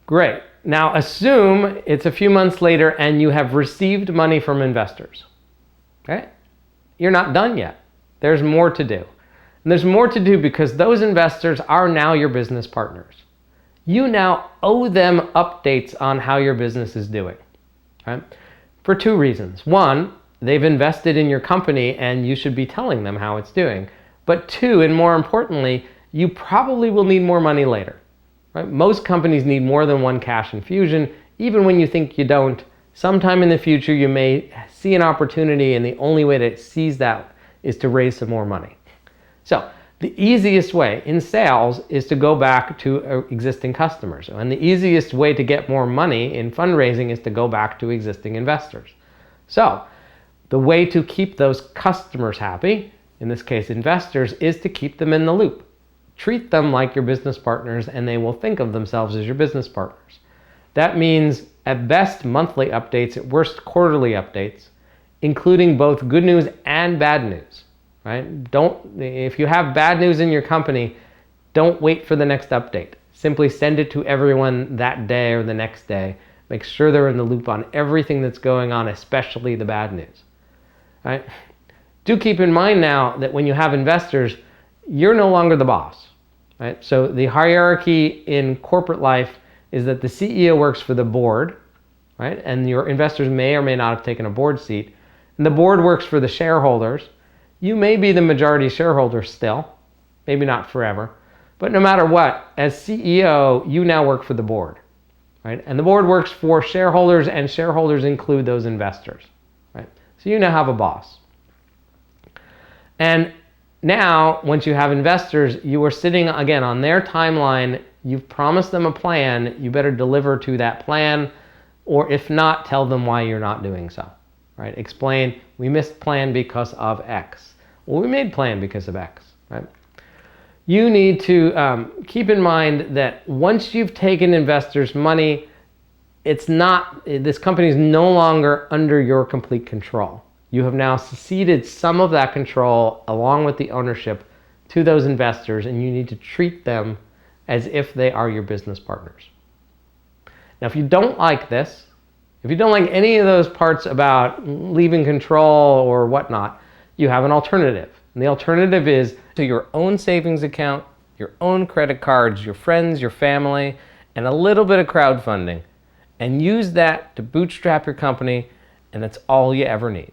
Great. Now assume it's a few months later and you have received money from investors. Okay? You're not done yet. There's more to do. And there's more to do because those investors are now your business partners. You now owe them updates on how your business is doing. Right? For two reasons. One, they've invested in your company and you should be telling them how it's doing. But two, and more importantly, you probably will need more money later. Right? Most companies need more than one cash infusion. Even when you think you don't, sometime in the future you may see an opportunity, and the only way to seize that is to raise some more money. So the easiest way in sales is to go back to existing customers. And the easiest way to get more money in fundraising is to go back to existing investors. So the way to keep those customers happy, in this case investors, is to keep them in the loop. Treat them like your business partners and they will think of themselves as your business partners. That means at best monthly updates, at worst quarterly updates, including both good news and bad news. Right? If you have bad news in your company, don't wait for the next update. Simply send it to everyone that day or the next day. Make sure they're in the loop on everything that's going on, especially the bad news. Right? Do keep in mind now that when you have investors, you're no longer the boss. Right? So the hierarchy in corporate life is that the CEO works for the board, right? And your investors may or may not have taken a board seat. And the board works for the shareholders. You may be the majority shareholder still, maybe not forever, but no matter what, as CEO, you now work for the board, right? And the board works for shareholders, and shareholders include those investors, right? So you now have a boss. And now, once you have investors, you are sitting again on their timeline. You've promised them a plan. You better deliver to that plan, or if not, tell them why you're not doing so. Right? Explain, we missed plan because of X. Well, we made plan because of X. Right? You need to keep in mind that once you've taken investors' money, this company is no longer under your complete control. You have now ceded some of that control along with the ownership to those investors, and you need to treat them as if they are your business partners. Now, if you don't like this, if you don't like any of those parts about leaving control or whatnot, you have an alternative. And the alternative is to your own savings account, your own credit cards, your friends, your family, and a little bit of crowdfunding. And use that to bootstrap your company, and that's all you ever need.